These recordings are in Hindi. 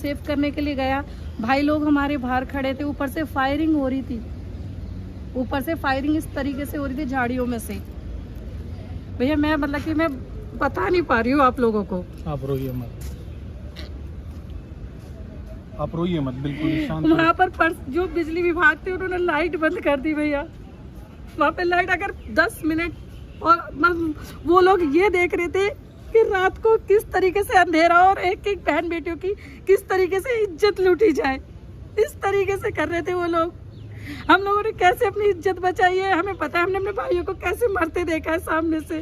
सेव करने के लिए गया। भाई लोग हमारे बाहर खड़े थे, ऊपर से फायरिंग हो रही थी, ऊपर से फायरिंग इस तरीके से हो रही थी झाड़ियों में से। भैया मैं मतलब कि मैं बता नहीं पा रही हूँ आप लोगों को। आप रोइए मत, आप रोइए मत, बिल्कुल शांत। वहाँ पर जो बिजली विभाग थे उन्होंने लाइट बंद कर दी भैया। वहाँ पे लाइट अगर 10 मिनट और वो लोग ये देख रहे थे कि रात को किस तरीके से अंधेरा और एक एक बहन बेटियों की किस तरीके से इज्जत लूटी जाए, इस तरीके से कर रहे थे वो लोग। हम लोगों ने कैसे अपनी इज्जत बचाई है हमें पता है, हमने अपने भाइयों को कैसे मरते देखा है सामने से,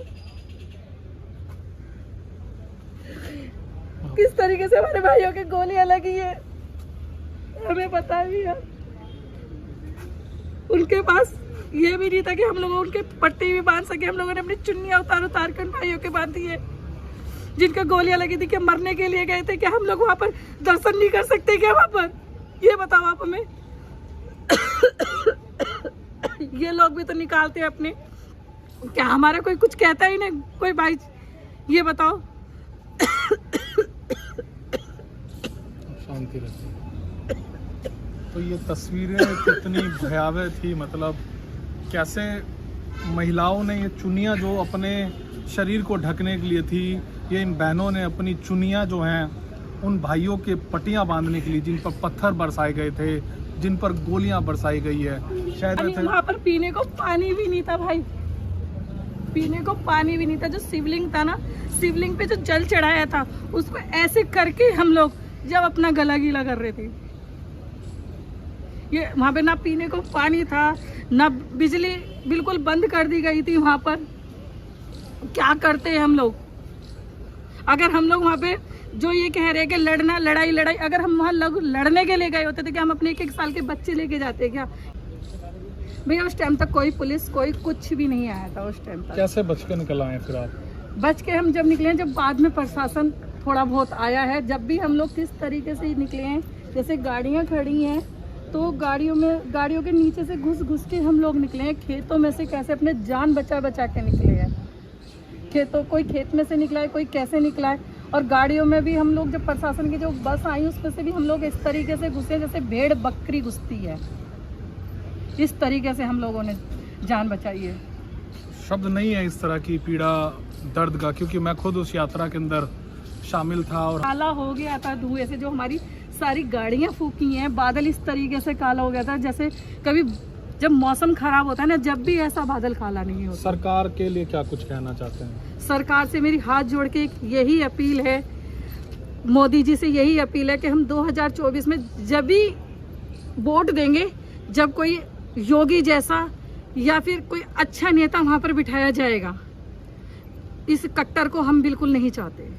किस तरीके से हमारे भाइयों की गोलियां लगी है हमें पता है भैया। उनके पास ये भी नहीं था कि हम लोग उनके पट्टी भी बांध सके, हम लोगों ने अपनी चुन्नियां उतार कर भाइयों के बांधी है जिनका गोलियां लगी थी। क्या मरने के लिए गए थे क्या? हम लोग वहां पर दर्शन नहीं कर सकते क्या वहां पर? ये बताओ आप हमें। ये लोग भी तो निकालते हैं अपने, क्या हमारा कोई कुछ कहता ही नहीं कोई भाई? ये बताओ। शांति रखिए। तो ये तस्वीरें कितनी भयावह थी, मतलब कैसे महिलाओं ने ये चुनियाँ जो अपने शरीर को ढकने के लिए थी, ये इन बहनों ने अपनी चुनियाँ जो हैं उन भाइयों के पट्टियाँ बांधने के लिए, जिन पर पत्थर बरसाए गए थे, जिन पर गोलियां बरसाई गई है, शायद वहाँ पर पीने को पानी भी नहीं था भाई, पीने को पानी भी नहीं था। जो शिवलिंग था ना, शिवलिंग पे जो जल चढ़ाया था उसको ऐसे करके हम लोग जब अपना गला गीला कर रहे थे, ये वहाँ पे ना पीने को पानी था, ना बिजली बिल्कुल बंद कर दी गई थी वहाँ पर। क्या करते हैं हम लोग? अगर हम लोग वहाँ पे जो ये कह रहे हैं कि लड़ना लड़ाई, अगर हम वहाँ लड़ने के लिए गए होते थे कि हम अपने 1-1 साल के बच्चे लेके जाते क्या भैया? उस टाइम तक कोई पुलिस कोई कुछ भी नहीं आया था उस टाइम तक। कैसे बच के निकल आए फिर आप? बच के हम जब निकले, जब बाद में प्रशासन थोड़ा बहुत आया है, जब भी हम लोग किस तरीके से निकले हैं, जैसे गाड़ियाँ खड़ी हैं तो गाड़ियों के नीचे से घुस के हम लोग निकले हैं, खेतों में से कैसे अपने जान बचा के निकले हैं। कोई खेत में से निकला है, कोई कैसे निकला है। और गाड़ियों में भी हम लोग, जब प्रशासन की जो बस आई उसमें से भी हम लोग इस तरीके से घुसे जैसे भेड़ बकरी घुसती है, इस तरीके से हम लोगों ने जान बचाई है। शब्द नहीं है इस तरह की पीड़ा दर्द का, क्योंकि मैं खुद उस यात्रा के अंदर शामिल था। और काला हो गया था धुएं से, जो हमारी सारी गाड़ियां फूकी हैं, बादल इस तरीके से काला हो गया था जैसे कभी जब मौसम खराब होता है ना, जब भी ऐसा बादल काला नहीं होता। सरकार के लिए क्या कुछ कहना चाहते हैं? सरकार से मेरी हाथ जोड़ के यही अपील है, मोदी जी से यही अपील है कि हम 2024 में जब भी वोट देंगे, जब कोई योगी जैसा या फिर कोई अच्छा नेता वहां पर बिठाया जाएगा, इस कट्टर को हम बिल्कुल नहीं चाहते।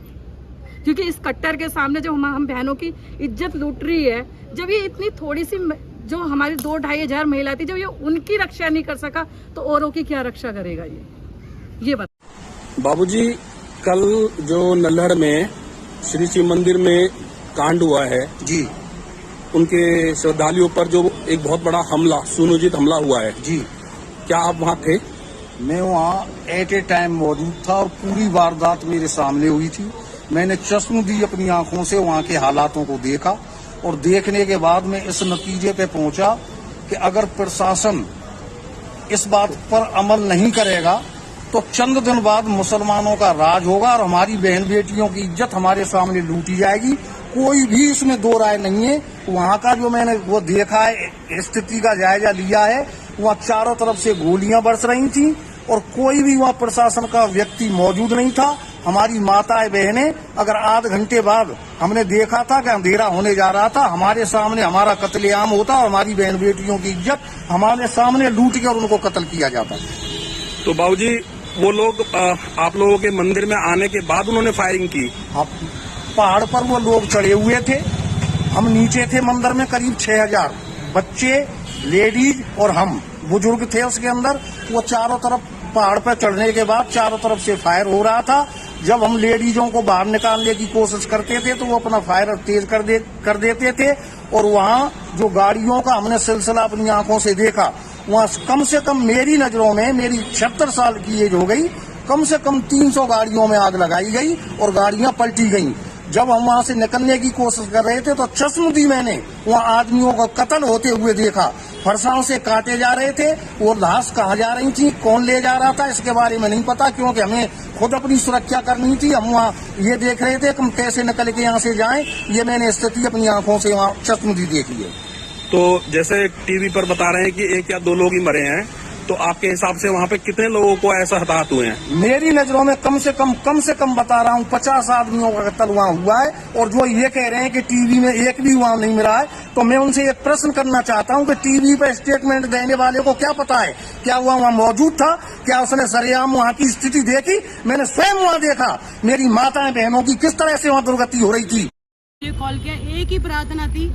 क्योंकि इस कट्टर के सामने जो हम बहनों की इज्जत लूट रही है, जब ये इतनी थोड़ी सी जो हमारी 2-2.5 हजार महिला थी, जब ये उनकी रक्षा नहीं कर सका तो औरों की क्या रक्षा करेगा ये बता। बाबूजी, कल जो नल्हड़ में श्री शिव मंदिर में कांड हुआ है जी, उनके श्रद्धालुओं पर जो एक बहुत बड़ा हमला, सुनियोजित हमला हुआ है जी, क्या आप वहाँ थे? मैं वहाँ एट ए टाइम मौजूद था और पूरी वारदात मेरे सामने हुई थी। मैंने चश्मदीद अपनी आंखों से वहाँ के हालातों को देखा और देखने के बाद मैं इस नतीजे पे पहुंचा कि अगर प्रशासन इस बात पर अमल नहीं करेगा तो चंद दिन बाद मुसलमानों का राज होगा और हमारी बहन बेटियों की इज्जत हमारे सामने लूटी जाएगी। कोई भी इसमें दो राय नहीं है। वहाँ का जो मैंने वो देखा है, स्थिति का जायजा लिया है, वहाँ चारों तरफ से गोलियां बरस रही थी और कोई भी वहाँ प्रशासन का व्यक्ति मौजूद नहीं था। हमारी माताएं बहनें, अगर आध घंटे बाद हमने देखा था कि अंधेरा होने जा रहा था, हमारे सामने हमारा कत्लेआम होता और हमारी बहन बेटियों की इज्जत हमारे सामने लूट के और उनको कत्ल किया जाता। तो बाबूजी, वो लोग आप लोगों के मंदिर में आने के बाद उन्होंने फायरिंग की? पहाड़ पर वो लोग चढ़े हुए थे, हम नीचे थे मंदिर में, करीब 6000 बच्चे, लेडीज और हम बुजुर्ग थे उसके अंदर। वो चारों तरफ पहाड़ पर चढ़ने के बाद चारों तरफ से फायर हो रहा था। जब हम लेडीजों को बाहर निकालने की कोशिश करते थे तो वो अपना फायर तेज कर देते थे और वहाँ जो गाड़ियों का हमने सिलसिला अपनी आंखों से देखा, वहाँ कम से कम मेरी नजरों में, मेरी 76 साल की एज हो गई, कम से कम 300 गाड़ियों में आग लगाई गई और गाड़ियां पलटी गईं। जब हम वहां से निकलने की कोशिश कर रहे थे तो चश्म दी मैंने वहां आदमियों को कत्ल होते हुए देखा, फरसाओं से काटे जा रहे थे। वो लाश कहाँ जा रही थी, कौन ले जा रहा था, इसके बारे में नहीं पता, क्योंकि हमें खुद अपनी सुरक्षा करनी थी। हम वहाँ ये देख रहे थे कि हम कैसे निकल के यहाँ से जाएं। ये मैंने स्थिति अपनी आंखों से वहाँ चश्म दी देखी है। तो जैसे टीवी पर बता रहे हैं कि 1 या 2 लोग ही मरे हैं, तो आपके हिसाब से वहाँ पे कितने लोगों को ऐसा हताहत हुए हैं? मेरी नजरों में कम से कम बता रहा हूँ 50 आदमियों का कत्ल वहाँ हुआ है। और जो ये कह रहे हैं कि टीवी में एक भी वहाँ नहीं मिला है, तो मैं उनसे एक प्रश्न करना चाहता हूँ कि टीवी पे स्टेटमेंट देने वाले को क्या पता है, क्या वहाँ मौजूद था, क्या उसने सरेआम वहाँ की स्थिति देखी? मैंने स्वयं वहाँ देखा, मेरी माताएं बहनों की किस तरह से वहाँ दुर्गति हो रही थी। ये कॉल किया, एक ही प्रार्थना थी,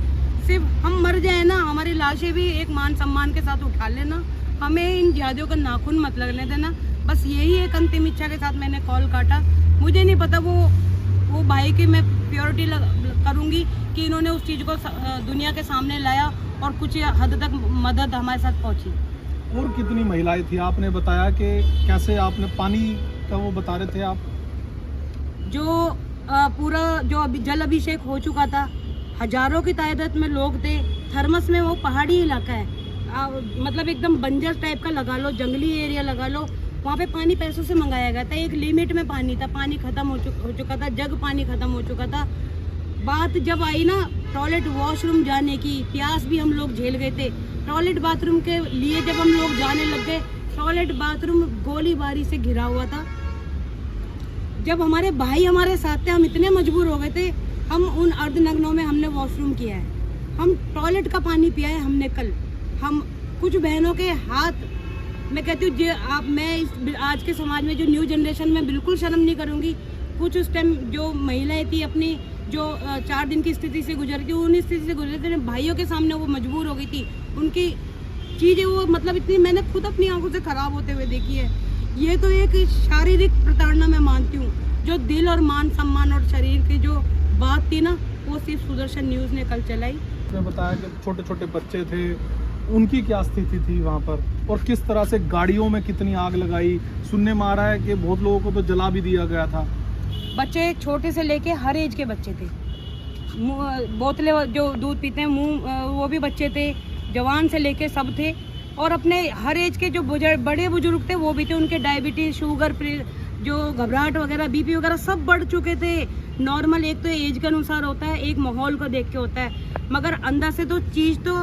सिर्फ हम मर जाए ना, हमारी लाशें भी एक मान सम्मान के साथ उठा लेना, हमें इन जिहादियों का नाखून मत लगने देना। बस यही एक अंतिम इच्छा के साथ मैंने कॉल काटा। मुझे नहीं पता वो भाई की मैं प्योरिटी करूंगी कि इन्होंने उस चीज़ को दुनिया के सामने लाया और कुछ हद तक मदद हमारे साथ पहुंची। और कितनी महिलाएं थी? आपने बताया कि कैसे आपने पानी का वो बता रहे थे आप, जो पूरा जो अभी जल अभिषेक हो चुका था, हजारों की तादाद में लोग थे। थर्मस में वो पहाड़ी इलाका है, मतलब एकदम बंजर टाइप का लगा लो, जंगली एरिया लगा लो। वहाँ पे पानी पैसों से मंगाया गया था, एक लिमिट में पानी था, पानी खत्म हो चुका था, जग पानी खत्म हो चुका था। बात जब आई ना टॉयलेट वॉशरूम जाने की, प्यास भी हम लोग झेल गए थे। टॉयलेट बाथरूम के लिए जब हम लोग जाने लग गए, टॉयलेट बाथरूम गोलीबारी से घिरा हुआ था। जब हमारे भाई हमारे साथ थे, हम इतने मजबूर हो गए थे, हम उन अर्धनग्नों में हमने वॉशरूम किया है, हम टॉयलेट का पानी पिया है हमने कल। हम कुछ बहनों के हाथ, मैं कहती हूँ मैं आज के समाज में जो न्यू जनरेशन में बिल्कुल शर्म नहीं करूँगी। कुछ उस टाइम जो महिलाएं थी अपनी जो 4 दिन की स्थिति से गुजर थी, उन स्थिति से गुजर थे, भाइयों के सामने वो मजबूर हो गई थी। उनकी चीज़ें वो मतलब इतनी मैंने खुद अपनी आंखों से खराब होते हुए देखी है। ये तो एक शारीरिक प्रताड़ना मैं मानती हूँ। जो दिल और मान सम्मान और शरीर की जो बात थी ना, वो सिर्फ सुदर्शन न्यूज़ ने कल चलाई। आपने बताया कि छोटे छोटे बच्चे थे, उनकी क्या स्थिति थी वहाँ पर, और किस तरह से गाड़ियों में कितनी आग लगाई? सुनने में आ रहा है कि बहुत लोगों को तो जला भी दिया गया था। बच्चे छोटे से लेके हर एज के बच्चे थे, बोतलें जो दूध पीते हैं मुंह, वो भी बच्चे थे, जवान से लेके सब थे। और अपने हर एज के जो बड़े बुजुर्ग थे वो भी थे, उनके डायबिटीज, शुगर, जो घबराहट वगैरह, बीपी वगैरह सब बढ़ चुके थे। नॉर्मल एक तो एज के अनुसार होता है, एक माहौल को देख के होता है, मगर अंदर से तो चीज़ तो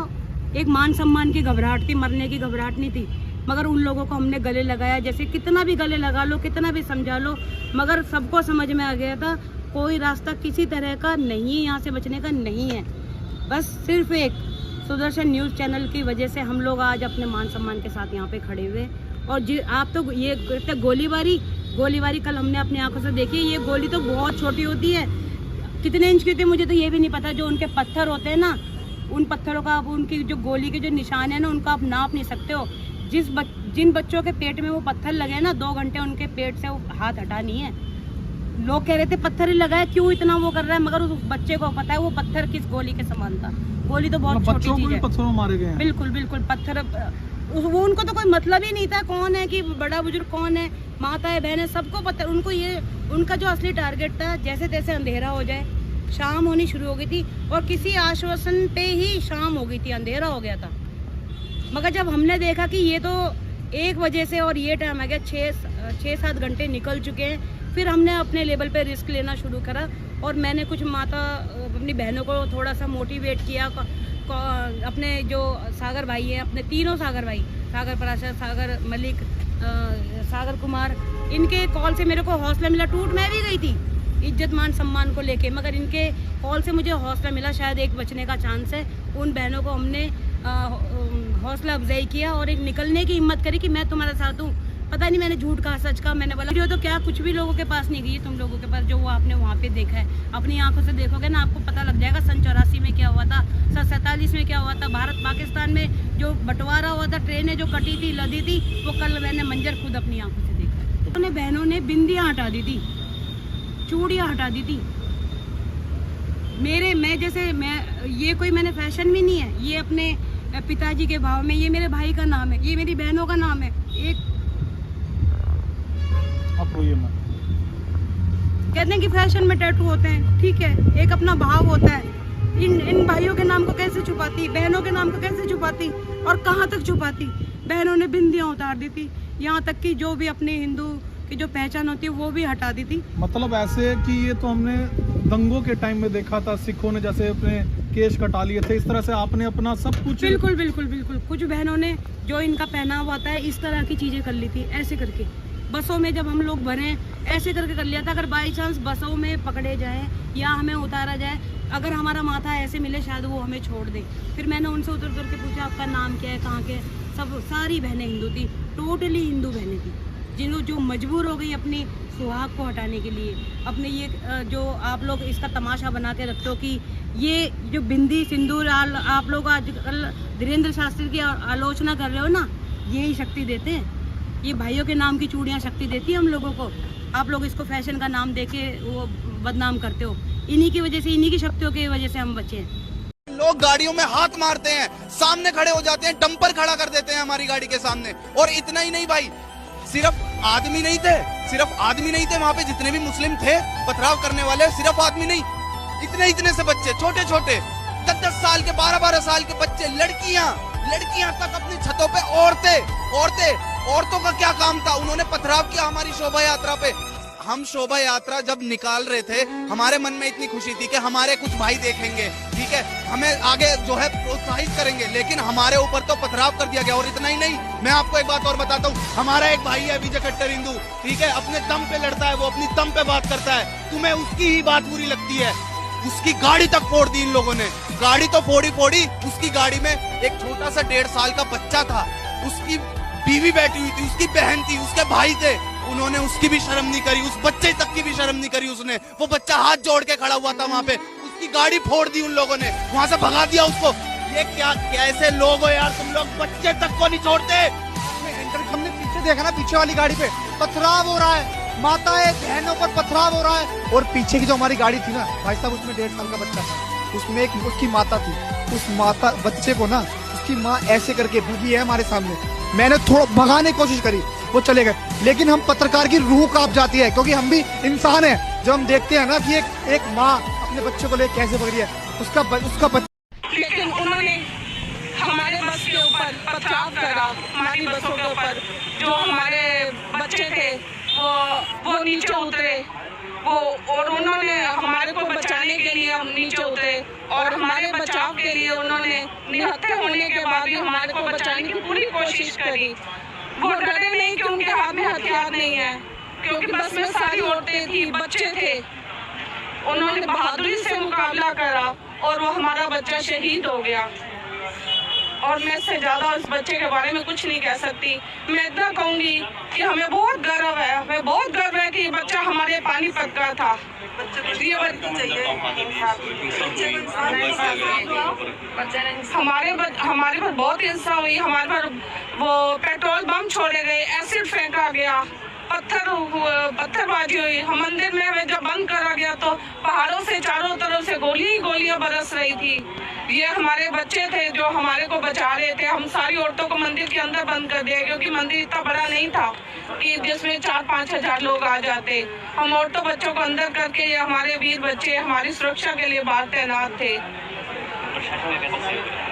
एक मान सम्मान की घबराहट थी, मरने की घबराहट नहीं थी। मगर उन लोगों को हमने गले लगाया, जैसे कितना भी गले लगा लो, कितना भी समझा लो, मगर सबको समझ में आ गया था कोई रास्ता किसी तरह का नहीं है, यहाँ से बचने का नहीं है। बस सिर्फ एक सुदर्शन न्यूज़ चैनल की वजह से हम लोग आज अपने मान सम्मान के साथ यहाँ पे खड़े हुए। और आप तो ये कहते गोलीबारी कल हमने अपनी आंखों से देखी। ये गोली तो बहुत छोटी होती है, कितने इंच की थी मुझे तो ये भी नहीं पता। जो उनके पत्थर होते हैं ना, उन पत्थरों का आप, उनकी जो गोली के जो निशान है ना, उनका आप नाप नहीं सकते हो। जिन बच्चों के पेट में वो पत्थर लगे ना, 2 घंटे उनके पेट से वो हाथ हटा नहीं है। लोग कह रहे थे पत्थर ही लगाए, क्यों इतना वो कर रहा है, मगर उस बच्चे को पता है वो पत्थर किस गोली के समान था। गोली तो बहुत छोटी चीज है। पत्थरों मारे गए हैं। बिल्कुल पत्थर, वो उनको तो कोई मतलब ही नहीं था कौन है कि बड़ा बुजुर्ग कौन है, माताएं बहनें सबको पत्थर। उनको ये उनका जो असली टारगेट था, जैसे तैसे अंधेरा हो जाए, शाम होनी शुरू हो गई थी और किसी आश्वासन पे ही शाम हो गई थी, अंधेरा हो गया था। मगर जब हमने देखा कि ये तो 1 बजे से और ये टाइम आ गया, 6-7 घंटे निकल चुके हैं, फिर हमने अपने लेवल पे रिस्क लेना शुरू करा। और मैंने कुछ अपनी बहनों को थोड़ा सा मोटिवेट किया। अपने जो सागर भाई हैं, अपने तीनों सागर भाई, सागर पराशर, सागर मलिक, सागर कुमार, इनके कॉल से मेरे को हौसला मिला। टूट मैं भी गई थी इज्जत मान सम्मान को लेके, मगर इनके कॉल से मुझे हौसला मिला, शायद एक बचने का चांस है। उन बहनों को हमने हौसला अफजाई किया और एक निकलने की हिम्मत करी कि मैं तुम्हारे साथ हूँ। पता नहीं मैंने झूठ कहा सच कहा, मैंने बोला वीडियो तो क्या कुछ भी लोगों के पास नहीं गई, तुम लोगों के पास जो वो आपने वहाँ पे देखा है, अपनी आंखों से देखोगे ना, आपको पता लग जाएगा सन 84 में क्या हुआ था, सन 47 में क्या हुआ था, भारत पाकिस्तान में जो बंटवारा हुआ था, ट्रेनें जो कटी थी, लदी थी, वो कल मैंने मंजर खुद अपनी आंखों से देखा। उन्होंने बहनों ने बिंदियाँ हटा दी थी, चूड़ियाँ हटा दी थी। ये कोई मैंने फैशन में नहीं है, ये अपने पिताजी के भाव में, ये मेरे भाई का नाम है, ये मेरी बहनों का नाम है। एक आप रोइए मत। कहते हैं कि फैशन में टैटू होते हैं, ठीक है, एक अपना भाव होता है। इन भाइयों के नाम को कैसे छुपाती, बहनों के नाम को कैसे छुपाती और कहाँ तक छुपाती। बहनों ने बिंदियाँ उतार दी थी, यहाँ तक कि जो भी अपने हिंदू की जो पहचान होती है वो भी हटा दी थी। मतलब ऐसे कि ये तो हमने दंगों के टाइम में देखा था, सिखों ने जैसे अपने केश कटा लिए थे, इस तरह से आपने अपना सब कुछ। बिल्कुल बिल्कुल बिल्कुल। कुछ बहनों ने जो इनका पहनावा होता है इस तरह की चीजें कर ली थी, ऐसे करके। बसों में जब हम लोग भरे ऐसे करके कर लिया था। अगर बाई चांस बसों में पकड़े जाए या हमें उतारा जाए, अगर हमारा माथा ऐसे मिले शायद वो हमें छोड़ दे। फिर मैंने उनसे उतर उतर के पूछा आपका नाम क्या है, कहाँ के। सब सारी बहनें हिंदू थी, टोटली हिंदू बहनें थी, जिन्होंने जो मजबूर हो गई अपनी सुहाग को हटाने के लिए। अपने ये जो आप लोग इसका तमाशा बना के रखते हो कि ये जो बिंदी सिंदूर आप लोग आजकल धीरेन्द्र शास्त्री की आलोचना कर रहे हो ना, यही शक्ति देते हैं। ये भाइयों के नाम की चूड़ियाँ शक्ति देती है हम लोगों को। आप लोग इसको फैशन का नाम देके वो बदनाम करते हो। इन्हीं की वजह से, इन्हीं की शक्तियों की वजह से हम बचे हैं। लोग गाड़ियों में हाथ मारते हैं, सामने खड़े हो जाते हैं, डंपर खड़ा कर देते हैं हमारी गाड़ी के सामने। और इतना ही नहीं भाई, सिर्फ आदमी नहीं थे वहाँ पे, जितने भी मुस्लिम थे पथराव करने वाले, सिर्फ आदमी नहीं, इतने से बच्चे, छोटे छोटे 10-10 साल के, 12-12 साल के बच्चे, लड़कियां तक अपनी छतों पे। औरतों का क्या काम था, उन्होंने पथराव किया हमारी शोभा यात्रा पे। हम शोभा यात्रा जब निकाल रहे थे, हमारे मन में इतनी खुशी थी कि हमारे कुछ भाई देखेंगे, ठीक है, हमें आगे जो है प्रोत्साहित करेंगे, लेकिन हमारे ऊपर तो पथराव कर दिया गया। और इतना ही नहीं, मैं आपको एक बात और बताता हूँ, हमारा एक भाई है विजय कट्टर हिंदू, ठीक है, अपने दम पे लड़ता है, वो अपनी दम पे बात करता है, तुम्हें उसकी ही बात बुरी लगती है। उसकी गाड़ी तक फोड़ दी इन लोगों ने, गाड़ी तो फोड़ी। उसकी गाड़ी में एक छोटा सा 1.5 साल का बच्चा था, उसकी बीवी बैठी हुई थी, उसकी बहन थी, उसके भाई थे, उन्होंने उसकी भी शर्म नहीं करी, उस बच्चे तक की भी शर्म नहीं करी उसने। वो बच्चा हाथ जोड़ के खड़ा हुआ था वहाँ पे, उसकी गाड़ी फोड़ दी उन लोगों ने, वहाँ से भगा दिया उसको। ये क्या कैसे लोग हो यार तुम लोग, बच्चे तक को नहीं छोड़ते। हमने पीछे देखा ना, पीछे वाली गाड़ी पे पथराव हो रहा है, माताएं बहनों पर पथराव हो रहा है। और पीछे की जो हमारी गाड़ी थी ना भाई साहब, उसमें 1.5 साल का बच्चा था, उसमें एक उसकी माता थी, उस माता बच्चे को ना उसकी माँ ऐसे करके भगी है हमारे सामने। मैंने थोड़ा भगाने की कोशिश करी, वो चले गए, लेकिन हम पत्रकार की रूह कांप जाती है, क्योंकि हम भी इंसान हैं। जब हम देखते हैं ना कि एक माँ अपने बच्चे को लेकर कैसे पकड़ी है, उसका लेकिन उन्होंने हमारे बस के ऊपर पथराव करा, हमारी बसों के ऊपर। जो हमारे बच्चे थे वो नीचे उतरे, और उन्होंने हमारे को बचाने के लिए हम नीचे उतरे, और हमारे बचाव के लिए उन्होंने निहत्थे होने के बाद भी हमारे को बचाने की पूरी कोशिश करी। वो डरे नहीं कि उनके हाथ में हथियार नहीं है, क्योंकि बस में सारी औरतें थी, बच्चे थे। उन्होंने बहादुरी से मुकाबला करा और वो हमारा बच्चा शहीद हो गया। और मैं इससे ज्यादा उस बच्चे के बारे में कुछ नहीं कह सकती। मैं इतना कहूंगी कि हमें बहुत गर्व है, हमें बहुत गर्व है कि ये बच्चा हमारे पानीपत का था। हमारे पर बहुत हिंसा हुई, हमारे पर वो पेट्रोल बम छोड़े गए, एसिड फेंका गया, पत्थरबाजी हुई। हम मंदिर में हमें जब बंद करा गया तो पहाड़ों से चारों तरफ से गोलियां बरस रही थी। ये हमारे बच्चे थे जो हमारे को बचा रहे थे। हम सारी औरतों को मंदिर के अंदर बंद कर दिया, क्योंकि मंदिर इतना बड़ा नहीं था कि जिसमें 4-5 हजार लोग आ जाते। हम औरतों बच्चों को अंदर करके, ये हमारे वीर बच्चे हमारी सुरक्षा के लिए बाहर तैनात थे।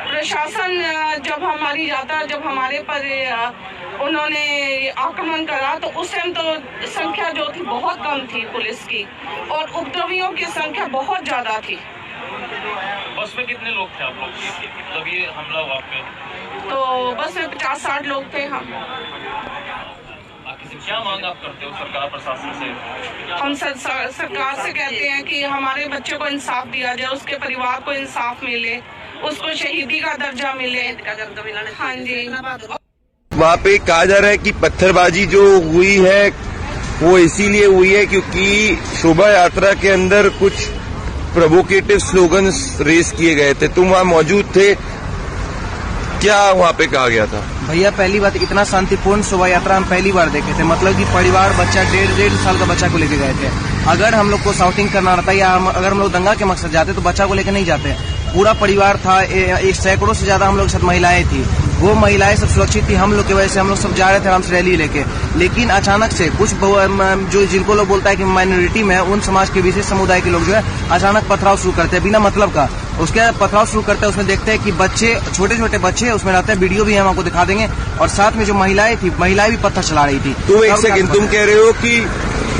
प्रशासन जब हमारी यात्रा, जब हमारे पर उन्होंने आक्रमण करा तो उस टाइम तो संख्या जो थी बहुत कम थी पुलिस की, और उपद्रवियों की संख्या बहुत ज्यादा थी। बस में कितने लोग थे आप लोग जब ये हमला हुआ आप पे? तो बस में 50-60 लोग थे हम। क्या मांग आप करते हो सरकार प्रशासन से? हम सरकार से कहते हैं कि हमारे बच्चों को इंसाफ दिया जाए, उसके परिवार को इंसाफ मिले, उसको शहीदी का दर्जा मिले। हाँ जी। वहाँ पे कहा जा रहा है कि पत्थरबाजी जो हुई है वो इसीलिए हुई है क्योंकि शोभा यात्रा के अंदर कुछ प्रोवोकेटिव स्लोगन्स रेस किए गए थे। तुम वहाँ मौजूद थे, क्या वहाँ पे कहा गया था? भैया पहली बात, इतना शांतिपूर्ण शोभा यात्रा हम पहली बार देखे थे। मतलब कि परिवार, बच्चा 1.5 साल का बच्चा को लेके गए थे। अगर हम लोग को शाउटिंग करना रहता या अगर हम लोग दंगा के मकसद जाते तो बच्चा को लेकर नहीं जाते। पूरा परिवार था, एक सैकड़ों से ज्यादा हम लोग के साथ महिलाएं थी। वो महिलाएं सब सुरक्षित थी, हम लोग की वजह से हम लोग सब जा रहे थे आराम से रैली लेके। लेकिन अचानक से कुछ जो जिनको लोग बोलता है कि माइनॉरिटी में उन समाज के विशेष समुदाय के लोग जो है अचानक पथराव शुरू करते हैं बिना मतलब का। उसके बाद पथराव शुरू करते हैं, उसमें देखते हैं कि बच्चे, छोटे छोटे बच्चे उसमें रहते हैं, वीडियो भी हम आपको दिखा देंगे। और साथ में जो महिलाएं थी, महिलाएं भी पत्थर चला रही थी। तुम एक सेकंड, तुम कह रहे हो कि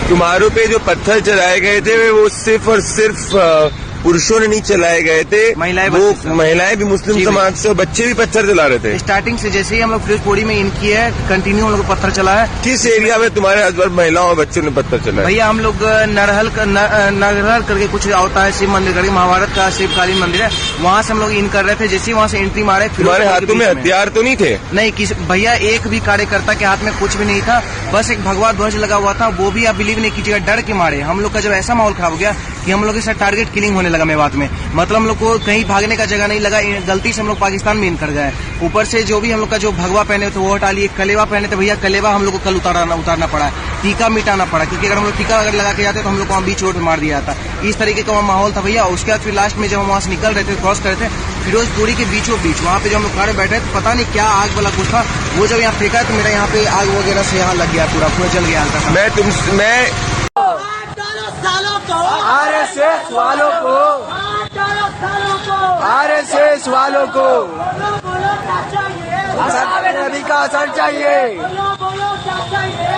तुम्हारों पे जो पत्थर चलाए गए थे वो सिर्फ और सिर्फ पुरुषों ने नहीं चलाए गए थे, महिलाएं भी मुस्लिम समाज से और बच्चे भी पत्थर चला रहे थे। स्टार्टिंग से जैसे ही हम लोग फिरोजपुरी में इनकी है, कंटिन्यू हम लोग पत्थर चला है। किस एरिया में तुम्हारे हस्बैंड महिलाओं और बच्चों ने पत्थर चलाया? भैया हम लोग नरहल करके कुछ होता है, शिव मंदिर करके, महाभारत का शिवकालीन मंदिर है, वहाँ से हम लोग इन कर रहे थे। जैसे ही वहाँ से एंट्री मारे, तुम्हारे हाथों में हथियार तो नहीं थे? नहीं भैया, एक भी कार्यकर्ता के हाथ में कुछ भी नहीं था, बस एक भगवा ध्वज लगा हुआ था। वो भी आप बिलीव नहीं कीजिएगा, डर के मारे हम लोग का जब ऐसा माहौल खराब हो गया कि हम लोग के साथ टारगेट किलिंग होने लगा मेवात में। मतलब हम लोग को कहीं भागने का जगह नहीं लगा, गलती से हम लोग पाकिस्तान में इन कर गए। ऊपर से जो भी हम लोग का जो भगवा पहने थे वो हटा लिए, कलेवा पहने थे भैया, कलेवा हम लोग को कल उतारना पड़ा, टीका मिटाना पड़ा, क्योंकि अगर हम लोग टीका अगर लगा के जाते तो हम लोग को वहाँ बीच रोड मार दिया था। इस तरीके का वहाँ माहौल था भैया। उसके बाद फिर लास्ट में जब हम वहाँ से निकल रहे थे, क्रॉस कर रहे थे फिरोजपुरी के बीचों बीच, वहाँ पे जो हम लोग खड़े बैठे थे, पता नहीं क्या आग वाला कुछ था, वो जब यहाँ फेंका तो मेरा यहाँ पे आग वगैरह से यहाँ लग गया, पूरा जल गया हल्का। आरएसएस वालों को, आरएसएस वालों को गुस्ताखे नबी का असर चाहिए,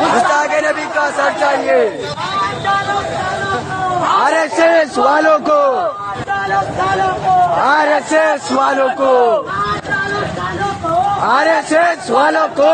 गुस्ताखे नबी का असर चाहिए। आरएसएस वालों को, आरएसएस वालों को, आरएसएस वालों को